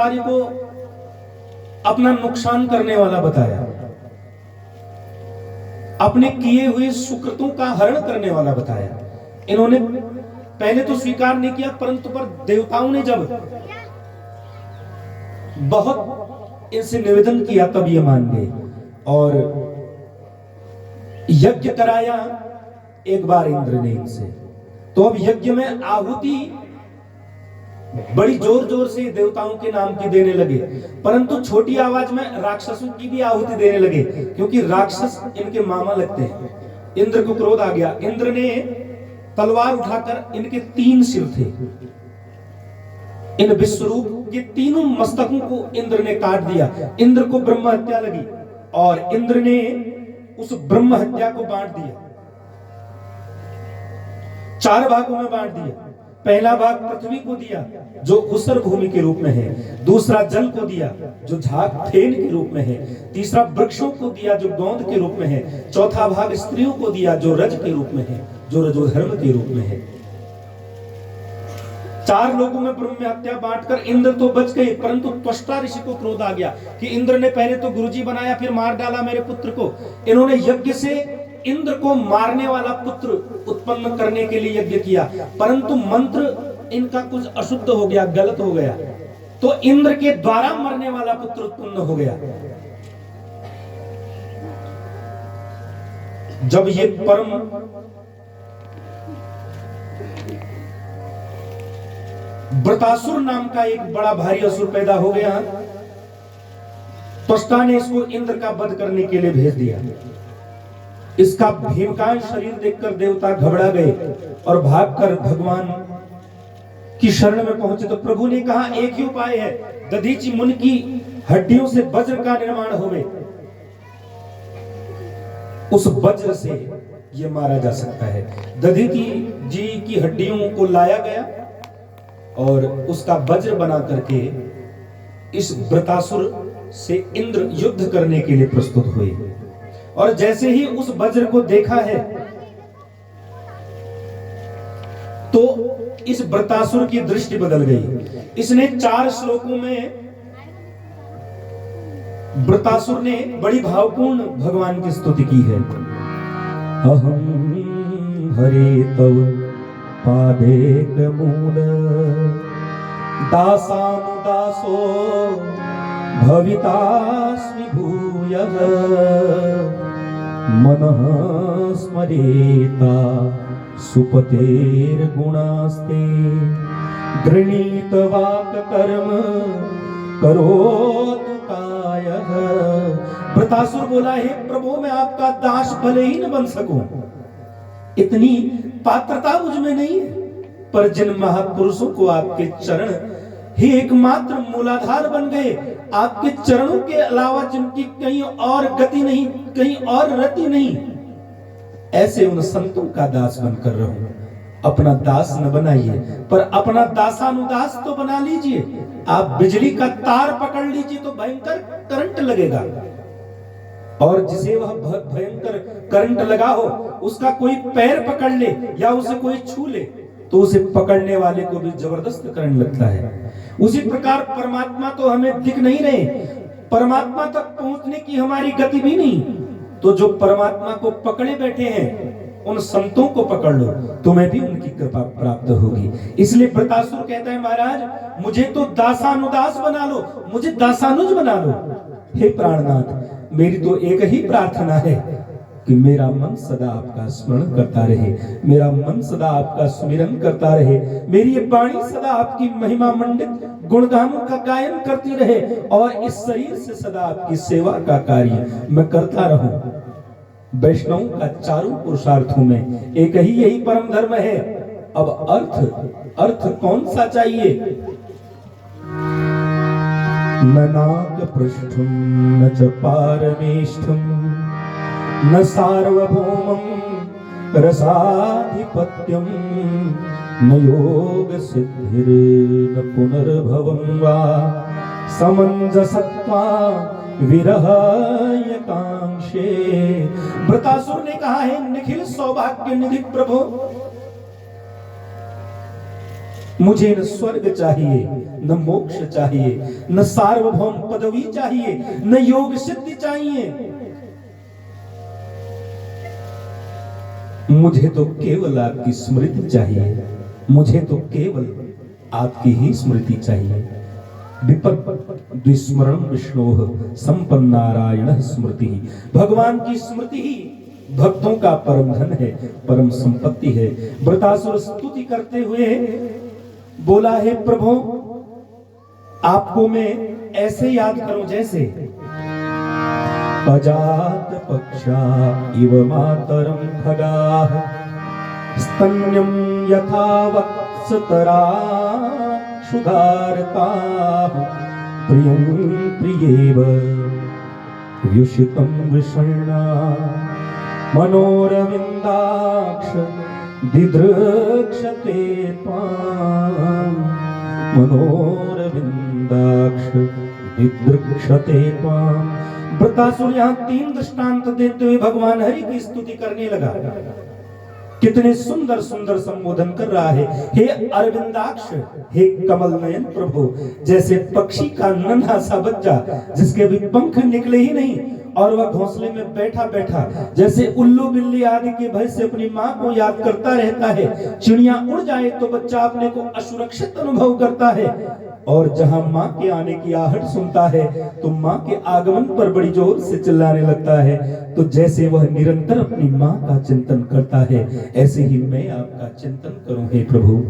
कार्य को अपना नुकसान करने वाला बताया, अपने किए हुए सुकृतों का हरण करने वाला बताया। इन्होंने पहले तो स्वीकार नहीं किया, परंतु पर देवताओं ने जब बहुत इनसे निवेदन किया तब ये मान गए और यज्ञ कराया एक बार इंद्र ने इनसे। तो अब यज्ञ में आहुति बड़ी जोर जोर से देवताओं के नाम की देने लगे, परंतु छोटी आवाज में राक्षसों की भी आहुति देने लगे, क्योंकि राक्षस इनके मामा लगते हैं। इंद्र को क्रोध आ गया। इंद्र ने तलवार उठाकर, इनके 3 सिर थे, इन विश्वरूप के तीनों मस्तकों को इंद्र ने काट दिया। इंद्र को ब्रह्म हत्या लगी और इंद्र ने उस ब्रह्म हत्या को बांट दिया, 4 भागों में बांट दिया। पहला भाग पृथ्वी को दिया जो ऊसर भूमि के रूप में है, दूसरा जल को दिया जो झाग फेन के रूप में है, तीसरा वृक्षों को दिया जो गोंद के रूप में है, चौथा भाग स्त्रियों को दिया जो रज के रूप में है, जो रजोधर्म के रूप में है। 4 लोगों में ब्रह्म हत्या बांटकर इंद्र तो बच गए, परंतु त्वष्टा ऋषि को क्रोध आ गया कि इंद्र ने पहले तो गुरुजी बनाया, फिर मार डाला मेरे पुत्र को। इन्होंने यज्ञ से इंद्र को मारने वाला पुत्र उत्पन्न करने के लिए यज्ञ किया, परंतु मंत्र इनका कुछ अशुद्ध हो गया, गलत हो गया, तो इंद्र के द्वारा मरने वाला पुत्र उत्पन्न हो गया। जब ये परम वृतासुर नाम का एक बड़ा भारी असुर पैदा हो गया, त्वष्टा ने इसको इंद्र का वध करने के लिए भेज दिया। इसका भीमकाय शरीर देखकर देवता घबरा गए और भागकर भगवान की शरण में पहुंचे। तो प्रभु ने कहा एक ही उपाय है, दधीचि मुनि की हड्डियों से वज्र का निर्माण होवे, उस वज्र से यह मारा जा सकता है। दधीचि जी की हड्डियों को लाया गया और उसका वज्र बना करके इस वृतासुर से इंद्र युद्ध करने के लिए प्रस्तुत हुए। और जैसे ही उस वज्र को देखा है तो इस वृतासुर की दृष्टि बदल गई। इसने 4 श्लोकों में वृतासुर ने बड़ी भावपूर्ण भगवान की स्तुति की है। अहं हरे तव पादेक मूल दासानुदासो भवितास्मि भूयः मनः स्मरेता सुपतेर गुणास्ते गृणीत वाक कर्म करोतु कायः। वृतासुर बोला, हे प्रभु मैं आपका दास भले ही न बन सकूं, इतनी पात्रता मुझ में नहीं है, पर जिन महापुरुषों को आपके चरण ही एकमात्र मूलाधार बन गए, आपके चरणों के अलावा जिनकी कहीं और गति नहीं, कहीं और रति नहीं, ऐसे उन संतों का दास बनकर रहूं। अपना दास न बनाइए, पर अपना दासानुदास तो बना लीजिए। आप बिजली का तार पकड़ लीजिए तो भयंकर करंट लगेगा, और जिसे वह भयंकर करंट लगा हो उसका कोई पैर पकड़ ले या उसे कोई छू ले तो उसे पकड़ने वाले को भी जबरदस्त करंट लगता है। उसी प्रकार परमात्मा तो हमें दिख नहीं रहे, परमात्मा तक पहुंचने की हमारी गति भी नहीं, तो जो परमात्मा को पकड़े बैठे हैं उन संतों को पकड़ लो, तुम्हें भी उनकी कृपा प्राप्त होगी। इसलिए वृतासुर कहता है, महाराज मुझे तो दासानुदास बना लो, मुझे दासानुज बना लो। हे प्राणनाथ, मेरी तो एक ही प्रार्थना है कि मेरा मन सदा आपका स्मरण करता रहे, मेरा मन सदा आपका सुमिरन करता रहे, मेरी ये वाणी सदा आपकी महिमा मंडित गुणगानों का गायन करती रहे, और इस शरीर से सदा आपकी सेवा का कार्य मैं करता रहूं। वैष्णव का चारों पुरुषार्थों में एक ही यही परम धर्म है। अब अर्थ कौन सा चाहिए? न नाक पृष्ठम न च पारमेष्ठम न सार्वभौमं रसाधिपत्यं न योग सिद्धिर न पुनर्भवं वा समंजसत्वा विरह एकांक्षे। वृतासुर ने कहा है, निखिल सौभाग्य निधि प्रभु, मुझे न स्वर्ग चाहिए, न मोक्ष चाहिए, न सार्वभौम पदवी चाहिए, न योग सिद्धि चाहिए। मुझे तो केवल आपकी स्मृति चाहिए, मुझे तो केवल आपकी ही स्मृति चाहिए। विपद विस्मरण विष्णोः संपन्नारायण स्मृति। भगवान की स्मृति ही भक्तों का परम धन है, परम संपत्ति है। वृतासुर स्तुति करते हुए बोला, है प्रभु आपको मैं ऐसे याद करूं जैसे अजात पक्षा इव मातरम खगाः स्तन्यम यथा वत्सतरा क्षुधारताः प्रियं प्रियेव व्युषितं विषण्णा मनोरविन्दाक्ष दिदृक्षते त्वां मनोरविन्दाक्ष दिदृक्षते त्वां। वृतासुर यहाँ 3 दृष्टांत देते हुए भगवान हरि की स्तुति करने लगा। कितने सुंदर सुंदर संबोधन कर रहा है। हे अरविंदाक्ष, हे कमल नयन प्रभु, जैसे पक्षी का नन्हा सा बच्चा जिसके अभी पंख निकले ही नहीं और वह घोंसले में बैठा बैठा जैसे उल्लू बिल्ली आदि के भय से अपनी माँ को याद करता रहता है। चिड़िया उड़ जाए तो बच्चा अपने को असुरक्षित अनुभव करता है, और जहां माँ के आने की आहट सुनता है तो माँ के आगमन पर बड़ी जोर से चिल्लाने लगता है। तो जैसे वह निरंतर अपनी माँ का चिंतन करता है, ऐसे ही मैं आपका चिंतन करूं हे प्रभु।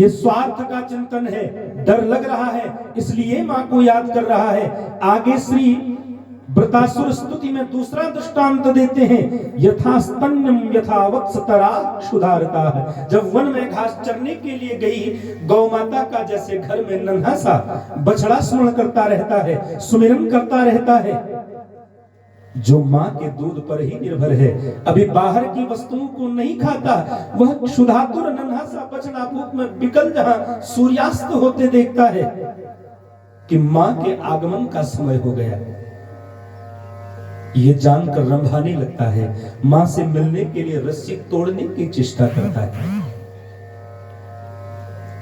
ये स्वार्थ का चिंतन है, डर लग रहा है इसलिए माँ को याद कर रहा है। आगे श्री वृतासुर स्तुति में दूसरा दृष्टांत देते हैं, यथा स्तन्यम यथा वत्सतरा क्षुधारता है। जब वन में घास चरने के लिए गई गौ माता का जैसे घर में नन्हा सा बछड़ा स्मरण करता रहता है, सुमिरन करता रहता है। जो माँ के दूध पर ही निर्भर है, अभी बाहर की वस्तुओं को नहीं खाता, वह क्षुधातुर नन्हा सा बछड़ा भूख में बिकल जहां सूर्यास्त होते देखता है कि माँ के आगमन का समय हो गया। ये जानकर रंभाने लगता है, मां से मिलने के लिए रस्सी तोड़ने की चेष्टा करता है,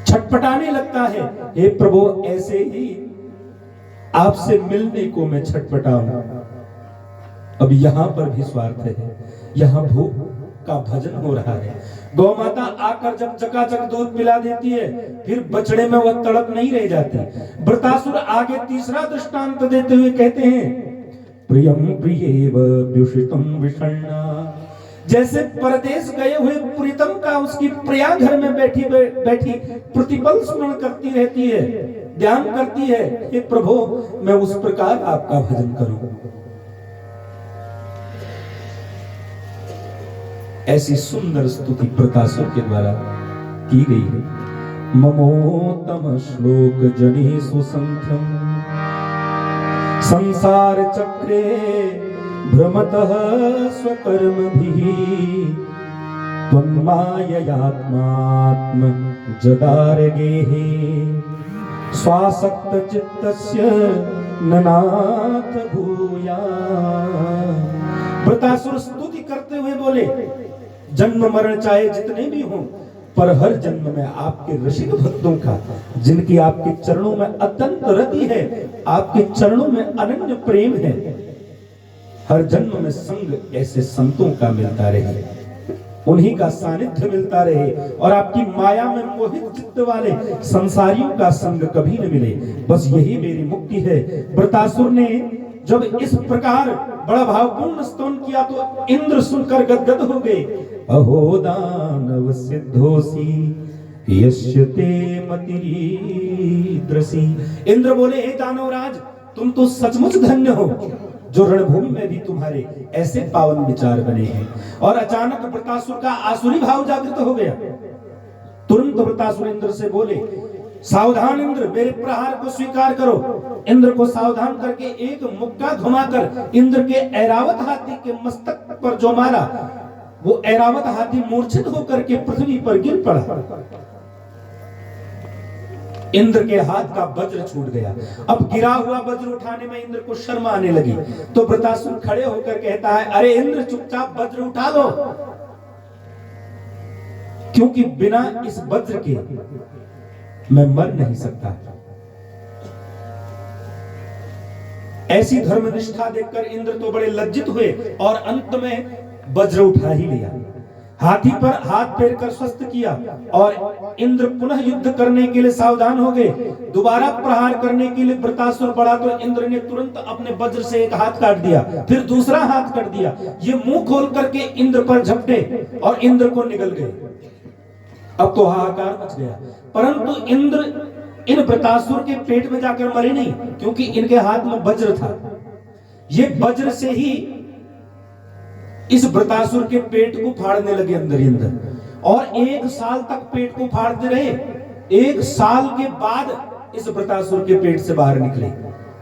छटपटाने लगता है। हे प्रभु, ऐसे ही आपसे मिलने को मैं छटपटाऊं। अब यहां पर भी स्वार्थ है, यहां भूख का भजन हो रहा है। गौ माता आकर जब चकाचक दूध पिला देती है, फिर बछड़े में वह तड़प नहीं रह जाती। वृतासुर आगे तीसरा दृष्टांत देते हुए कहते हैं, प्रियं प्रियेव व्युषितं विषण्णा। जैसे परदेश गए हुए प्रीतम का उसकी प्रिया घर में बैठी बैठी प्रतिपल स्मरण करती रहती है, ध्यान करती है। हे प्रभु, मैं उस प्रकार आपका भजन करूं। ऐसी सुंदर स्तुति वृतासुर के द्वारा की गई है। ममोत्तम श्लोक जनेषु संख्यम संसार चक्रे भ्रमतः स्वकर्मभिः त्वन्माययात्मात्म जदारगेः स्वासक्त चित्तस्य ननाथ भूया। वृतासुर स्तुति करते हुए बोले, जन्म मरण चाहे जितने भी हों, पर हर जन्म में आपके रसिक भक्तों का, जिनकी आपके चरणों में अत्यंत रति है, आपके चरणों में अनन्य प्रेम है, हर जन्म में संग ऐसे संतों का मिलता रहे, उन्हीं का सानिध्य मिलता रहे, और आपकी माया में मोहित चित्त वाले संसारियों का संग कभी न मिले। बस यही मेरी मुक्ति है। वृतासुर ने जब इस प्रकार बड़ा भावपूर्ण स्तवन किया तो इंद्र सुनकर गदगद हो गए। अहो दानव सिद्धोसी यस्य ते मतिरीद्रसी। इंद्र बोले, हे दानवराज, तुम तो सचमुच धन्य हो जो रणभूमि में भी तुम्हारे ऐसे पावन विचार बने हैं। और अचानक वृतासुर का आसुरी भाव जागृत हो गया। तुरंत वृतासुर इंद्र से बोले, सावधान इंद्र, मेरे प्रहार को स्वीकार करो। इंद्र को सावधान करके एक मुक्का घुमाकर इंद्र के ऐरावत हाथी के मस्तक पर जो मारा, वो ऐरावत हाथी मूर्छित होकर के पृथ्वी पर गिर पड़ा। इंद्र के हाथ का वज्र छूट गया। अब गिरा हुआ वज्र उठाने में इंद्र को शर्म आने लगी, तो वृतासुर खड़े होकर कहता है, अरे इंद्र, चुपचाप वज्र उठा लो, क्योंकि बिना इस वज्र के मैं मर नहीं सकता। ऐसी धर्मनिष्ठा देखकर इंद्र तो बड़े लज्जित हुए और अंत में वज्र उठा ही लिया, हाथी पर हाथ फेर कर स्वस्थ किया और इंद्र पुनः युद्ध करने के लिए सावधान हो गए। दोबारा प्रहार करने के लिए वृत्रासुर बढ़ा तो इंद्र ने तुरंत अपने वज्र से एक हाथ काट दिया, फिर दूसरा हाथ काट दिया। ये मुंह खोल करके इंद्र पर झपटे और इंद्र को निगल गए। अब तो हाहाकार मच गया, परंतु इंद्र इन वृत्रासुर के पेट में जाकर मरे नहीं, क्योंकि इनके हाथ में वज्र था। ये वज्र से ही इस वृत्रासुर के पेट को फाड़ने लगे अंदर ही अंदर, और 1 साल तक पेट को फाड़ते रहे। 1 साल के बाद इस वृत्रासुर के पेट से बाहर निकले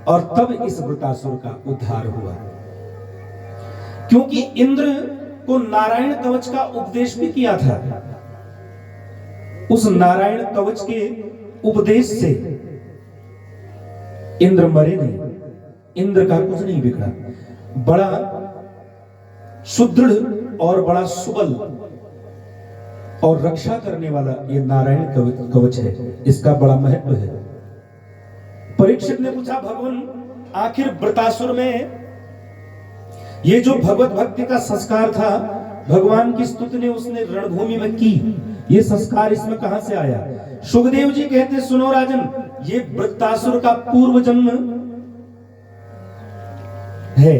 और तब इस वृत्रासुर का उद्धार हुआ। क्योंकि इंद्र को नारायण कवच का उपदेश भी किया था। उस नारायण कवच के उपदेश से इंद्र मरे नहीं, इंद्र का कुछ नहीं बिगड़ा। बड़ा सुदृढ़ और बड़ा सुबल और रक्षा करने वाला ये नारायण कवच है, इसका बड़ा महत्व है। परीक्षित ने पूछा, भगवान आखिर वृत्रासुर में ये जो भगवत भक्ति का संस्कार था, भगवान की स्तुति ने उसने रणभूमि में की, ये संस्कार इसमें कहां से आया? सुखदेव जी कहते, सुनो राजन, ये वृत्रासुर का पूर्व जन्म है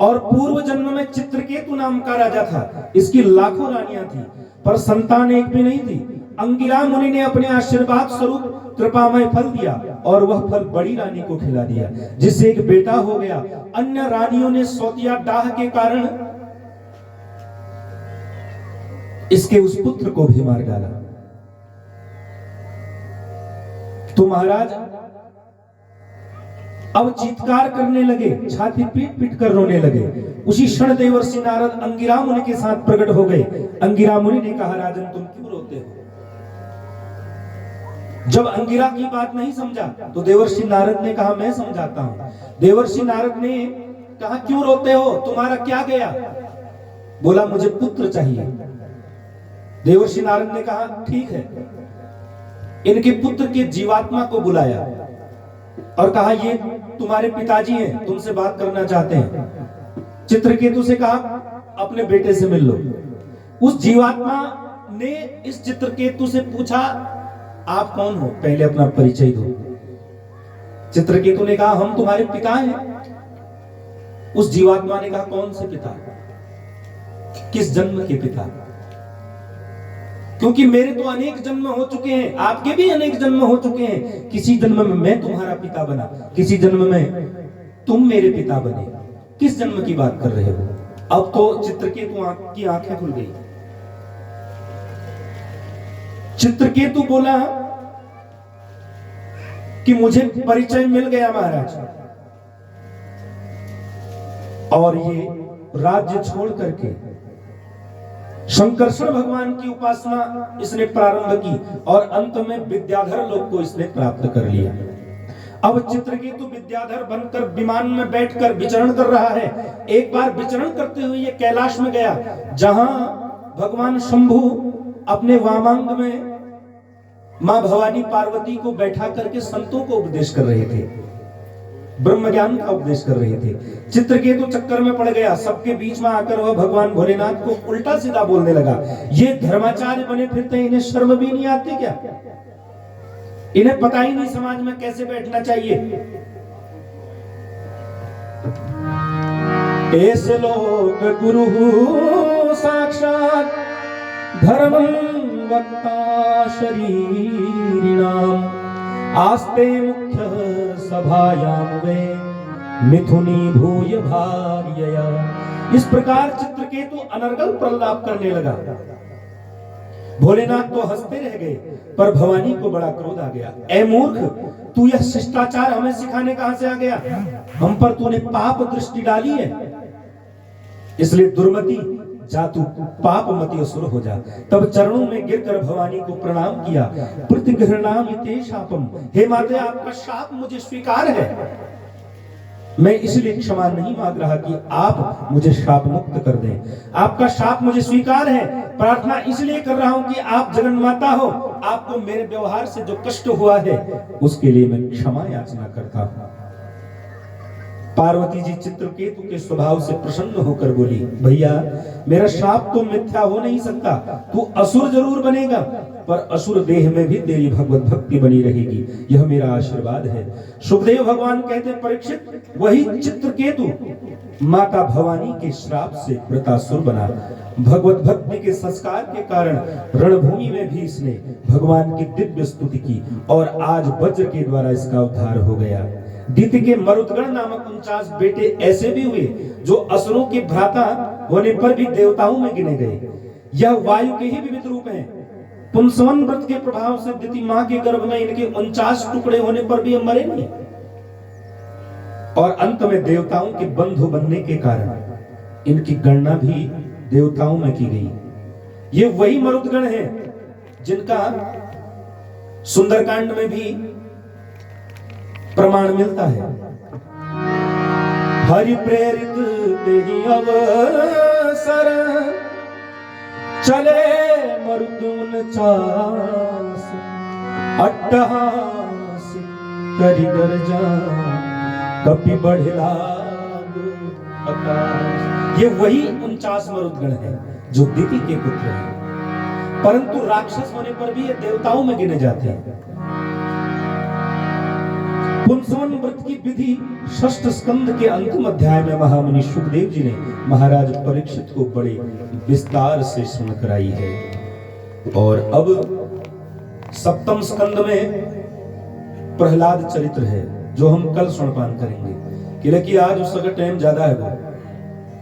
और पूर्व जन्म में चित्रकेतु नाम का राजा था। इसकी लाखों रानियां थी पर संतान एक भी नहीं थी। अंगिरा मुनि ने अपने आशीर्वाद स्वरूप कृपामय फल दिया और वह फल बड़ी रानी को खिला दिया, जिससे एक बेटा हो गया। अन्य रानियों ने सौतिया डाह के कारण इसके उस पुत्र को भी मार डाला। तो महाराज अब चीत्कार करने लगे, छाती पीट पीट कर रोने लगे। उसी क्षण देवर्षि नारद अंगिरा मुनि के साथ प्रकट हो गए। अंगिरा मुनि ने कहा, राजन तुम क्यों रोते हो? जब अंगिरा की बात नहीं समझा तो देवर्षि नारद ने कहा, मैं समझाता हूं। देवर्षि नारद ने कहा, क्यों रोते हो, तुम्हारा क्या गया? बोला, मुझे पुत्र चाहिए। देवर्षि नारद ने कहा, ठीक है। इनके पुत्र के जीवात्मा को बुलाया और कहा, ये तुम्हारे पिताजी हैं, तुमसे बात करना चाहते हैं। चित्रकेतु से कहा, अपने बेटे से मिल लो। उस जीवात्मा ने इस चित्रकेतु से पूछा, आप कौन हो, पहले अपना परिचय दो। चित्रकेतु ने कहा, हम तुम्हारे पिता हैं। उस जीवात्मा ने कहा, कौन से पिता, किस जन्म के पिता? क्योंकि मेरे तो अनेक जन्म हो चुके हैं, आपके भी अनेक जन्म हो चुके हैं। किसी जन्म में मैं तुम्हारा पिता बना, किसी जन्म में तुम मेरे पिता बने। किस जन्म की बात कर रहे हो? अब तो चित्रकेतु की आंखें खुल गई। चित्रकेतु बोला कि मुझे परिचय मिल गया महाराज, और ये राज्य छोड़ करके शंकरषण भगवान की उपासना इसने प्रारंभ की और अंत में विद्याधर लोक को इसने प्राप्त कर लिया। अब चित्रकेतु विद्याधर बनकर विमान में बैठकर विचरण कर रहा है। एक बार विचरण करते हुए ये कैलाश में गया, जहां भगवान शंभु अपने वामांग में मां भवानी पार्वती को बैठा करके संतों को उपदेश कर रहे थे, ब्रह्म ज्ञान का उपदेश कर रहे थे। चित्रकेतु चक्कर में पड़ गया। सबके बीच में आकर वह भगवान भोलेनाथ को उल्टा सीधा बोलने लगा। ये धर्माचार्य बने फिरते, इन्हें शर्म भी नहीं आती क्या? इन्हें पता ही नहीं समाज में कैसे बैठना चाहिए। ऐसे लोग गुरु साक्षात धर्मं वक्ता शरीरिणाम आस्ते मुख्य सभायाम वे मिथुनी भूय भार्यया। इस प्रकार चित्रकेतु अनर्गल प्रलाप करने लगा। भोलेनाथ तो हंसते रह गए, पर भवानी को बड़ा क्रोध आ गया। ऐ मूर्ख, तू यह शिष्टाचार हमें सिखाने कहां से आ गया? हम पर तूने पाप दृष्टि डाली है, इसलिए दुर्मति जा तू पाप मति असुर हो जा। तब चरणों में गिरकर भवानी को प्रणाम किया। प्रतिगृहणामि ते शापम, हे माते आपका शाप मुझे स्वीकार है। मैं इसलिए क्षमा नहीं मांग रहा कि आप मुझे शाप मुक्त कर दें। आपका शाप मुझे स्वीकार है। प्रार्थना इसलिए कर रहा हूं कि आप जगन माता हो, आपको मेरे व्यवहार से जो कष्ट हुआ है उसके लिए मैं क्षमा याचना करता हूं। पार्वती जी चित्रकेतु के स्वभाव से प्रसन्न होकर बोली, भैया मेरा शाप तो मिथ्या हो नहीं सकता, तू असुर जरूर बनेगा पर असुर देह में भी तेरी भगवत भक्ति बनी रहेगी, यह मेरा आशीर्वाद है। सुखदेव भगवान कहते, परीक्षित वही चित्रकेतु माता भवानी के श्राप से वृतासुर बना। भगवत भक्ति के संस्कार के कारण रणभूमि में भी इसने भगवान की दिव्य स्तुति की और आज वज्र के द्वारा इसका उद्धार हो गया। दिति के मरुदगण नामक 49 बेटे ऐसे भी हुए जो असुरों के भ्राता होने पर भी देवताओं में गिने गए। यह वायु के ही विविध रूप हैं। पुंसवन व्रत के प्रभाव से दिति मां के गर्भ में इनके 49 टुकड़े होने पर भी मरे नहीं और अंत में देवताओं के बंधु बनने के कारण इनकी गणना भी देवताओं में की गई। ये वही मरुदगण हैं जिनका सुंदरकांड में भी प्रमाण मिलता है। हरि प्रेरित तेहि अवसर चले मरुद 49 अट्टहास करि गर्जा कपि बढ़े लाग आकाश। ये वही 49 मरुदगण हैं जो दिति के पुत्र हैं, परंतु राक्षस होने पर भी ये देवताओं में गिने जाते हैं। पुंसवन व्रत की विधि षष्ठ स्कंद के अंतिम अध्याय में महामुनि सुखदेव जी ने महाराज परीक्षित को बड़े विस्तार से सुन कराई है। और अब सप्तम स्कंद में प्रहलाद चरित्र है जो हम कल सुनपान करेंगे, क्योंकि आज उसका टाइम ज्यादा है।